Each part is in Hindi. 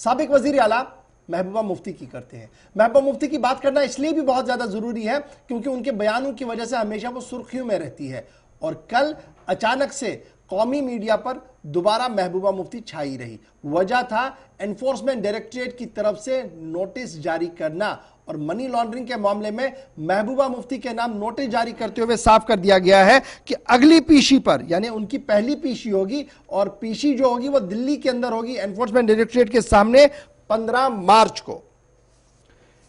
साबिक वजीर आला महबूबा मुफ्ती की करते हैं। महबूबा मुफ्ती की बात करना इसलिए भी बहुत ज्यादा जरूरी है क्योंकि उनके बयानों की वजह से हमेशा वो सुर्खियों में रहती है और कल अचानक से कौमी मीडिया पर दोबारा महबूबा मुफ्ती छाई रही। वजह था एनफोर्समेंट डायरेक्टरेट की तरफ से नोटिस जारी करना और मनी लॉन्ड्रिंग के मामले में महबूबा मुफ्ती के नाम नोटिस जारी करते हुए साफ कर दिया गया है कि अगली पीशी पर, यानी उनकी पहली पीशी होगी और पीशी जो होगी वो दिल्ली के अंदर होगी एनफोर्समेंट डायरेक्टरेट के सामने 15 मार्च को।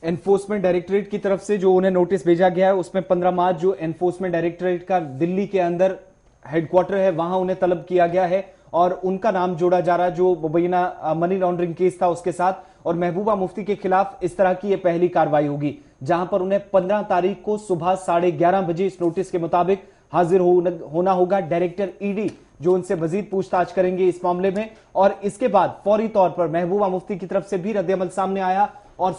एनफोर्समेंट डायरेक्टरेट की तरफ से जो उन्हें नोटिस भेजा गया है उसमें 15 मार्च जो एनफोर्समेंट डायरेक्टरेट का दिल्ली के अंदर हेडक्वार्टर है वहां उन्हें तलब किया गया है और उनका नाम जोड़ा जा रहा है जो मुबैना मनी लॉन्ड्रिंग केस था उसके साथ। और महबूबा मुफ्ती के खिलाफ इस तरह की यह पहली कार्रवाई होगी जहां पर उन्हें 15 तारीख को सुबह 11:30 बजे इस नोटिस के मुताबिक हाजिर होना होगा डायरेक्टर ईडी जो उनसे मजीद पूछताछ करेंगे इस मामले में। और इसके बाद फौरी तौर पर महबूबा मुफ्ती की तरफ से भी रद्द-ए-अमल सामने आया और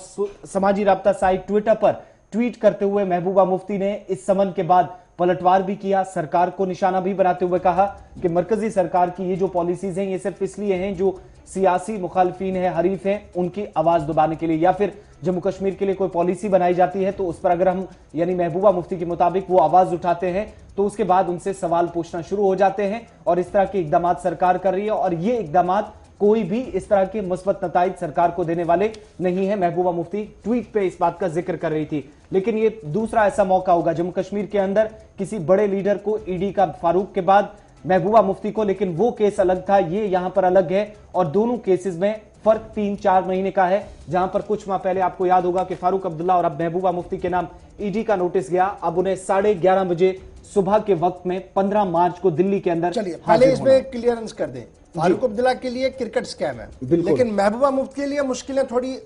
समाजी राब्ता साइट ट्विटर पर ट्वीट करते हुए महबूबा मुफ्ती ने इस समन के बाद पलटवार भी किया, सरकार को निशाना भी बनाते हुए कहा कि मरकजी सरकार की ये जो पॉलिसीज हैं ये सिर्फ इसलिए हैं जो सियासी मुखालिफिन है, हरीफ हैं, उनकी आवाज दबाने के लिए, या फिर जम्मू कश्मीर के लिए कोई पॉलिसी बनाई जाती है तो उस पर अगर हम यानी महबूबा मुफ्ती के मुताबिक वो आवाज उठाते हैं तो उसके बाद उनसे सवाल पूछना शुरू हो जाते हैं और इस तरह के इकदाम सरकार कर रही है और ये इकदाम कोई भी इस तरह के मुस्बत नताइज सरकार को देने वाले नहीं है। महबूबा मुफ्ती ट्वीट पे इस बात का जिक्र कर रही थी। लेकिन ये दूसरा ऐसा मौका होगा जम्मू कश्मीर के अंदर किसी बड़े लीडर को, ईडी का फारूक के बाद महबूबा मुफ्ती को, लेकिन वो केस अलग था, ये यहां पर अलग है और दोनों केसेस में फर्क 3-4 महीने का है। जहां पर कुछ माह पहले आपको याद होगा कि फारूक अब्दुल्ला और अब महबूबा मुफ्ती के नाम ईडी का नोटिस गया, अब उन्हें 11:30 बजे सुबह के वक्त में 15 मार्च को दिल्ली के अंदर। चलिए पहले इसमें क्लियरेंस कर दें, फारूक अब्दुल्ला के लिए क्रिकेट स्कैम है लेकिन महबूबा मुफ्ती के लिए मुश्किलें थोड़ी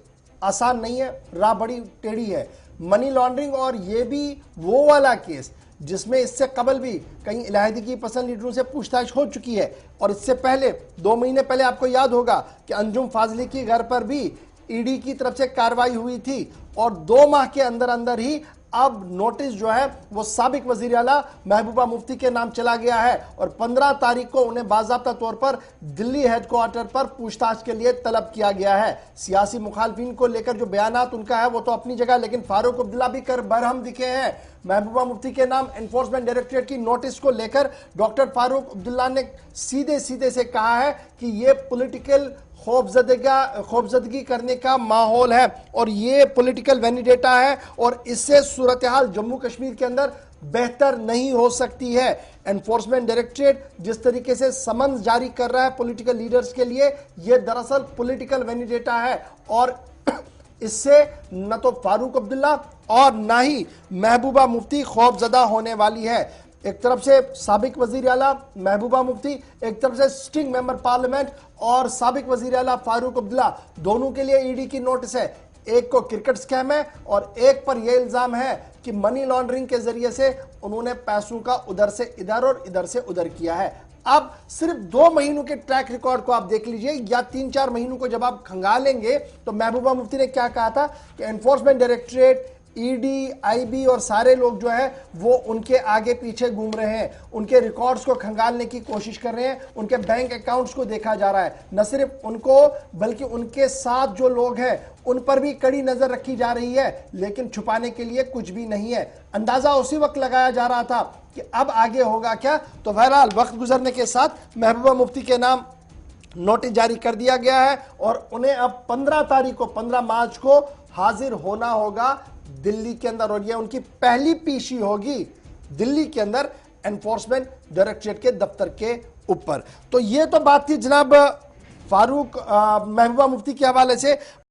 आसान नहीं है, राह बड़ी टेढ़ी है। मनी लॉन्ड्रिंग और ये भी वो वाला केस जिसमें इससे कबल भी कई इलाहादी की पसंद लीडरों से पूछताछ हो चुकी है और इससे पहले 2 महीने पहले आपको याद होगा कि अंजुम फाजली के घर पर भी ईडी की तरफ से कार्रवाई हुई थी और 2 माह के अंदर अंदर ही अब नोटिस जो है वो साबिक वजीर आला महबूबा मुफ्ती के नाम चला गया है और 15 तारीख को उन्हें बाज़ाब्ता तौर पर दिल्ली हेडक्वार्टर पर पूछताछ के लिए तलब किया गया है। सियासी मुखालफिन को लेकर जो बयानात उनका है वो तो अपनी जगह, लेकिन फारूक अब्दुल्ला भी कर बरहम दिखे हैं। महबूबा मुफ्ती के नाम एनफोर्समेंट डायरेक्टरेट की नोटिस को लेकर डॉक्टर फारूक अब्दुल्ला ने सीधे सीधे से कहा है कि ये पॉलिटिकल खौफजदगी करने का माहौल है और ये पॉलिटिकल वेनिडेटा है और इससे सूरत हाल जम्मू कश्मीर के अंदर बेहतर नहीं हो सकती है। एनफोर्समेंट डायरेक्टरेट जिस तरीके से समन्स जारी कर रहा है पॉलिटिकल लीडर्स के लिए, ये दरअसल पॉलिटिकल वेनिडेटा है और इससे न तो फारूक अब्दुल्ला और ना ही महबूबा मुफ्ती खौफजदा होने वाली है। एक तरफ से साबिक वजीर आला महबूबा मुफ्ती, एक तरफ से सिटिंग मेंबर पार्लियामेंट और साबिक वजीर आला फारूक अब्दुल्ला, दोनों के लिए ईडी की नोटिस है। एक को क्रिकेट स्कैम है और एक पर यह इल्जाम है कि मनी लॉन्ड्रिंग के जरिए से उन्होंने पैसों का उधर से इधर और इधर से उधर किया है। अब सिर्फ 2 महीनों के ट्रैक रिकॉर्ड को आप देख लीजिए या 3-4 महीनों को जब आप खंगालेंगे तो महबूबा मुफ्ती ने क्या कहा था कि एनफोर्समेंट डायरेक्टरेट, ईडी, आईबी और सारे लोग जो है वो उनके आगे पीछे घूम रहे हैं, उनके रिकॉर्ड्स को खंगालने की कोशिश कर रहे हैं, उनके बैंक अकाउंट्स को देखा जा रहा है। न सिर्फ उनको बल्कि उनके साथ जो लोग हैं उन पर भी कड़ी नजर रखी जा रही है, लेकिन छुपाने के लिए कुछ भी नहीं है। अंदाजा उसी वक्त लगाया जा रहा था कि अब आगे होगा क्या। तो बहरहाल वक्त गुजरने के साथ महबूबा मुफ्ती के नाम नोटिस जारी कर दिया गया है और उन्हें अब 15 तारीख को 15 मार्च को हाजिर होना होगा दिल्ली के अंदर और यह उनकी पहली पीशी होगी दिल्ली के अंदर एनफोर्समेंट डायरेक्टरेट के दफ्तर के ऊपर। तो यह तो बात थी जनाब फारूक महबूबा मुफ्ती के हवाले से।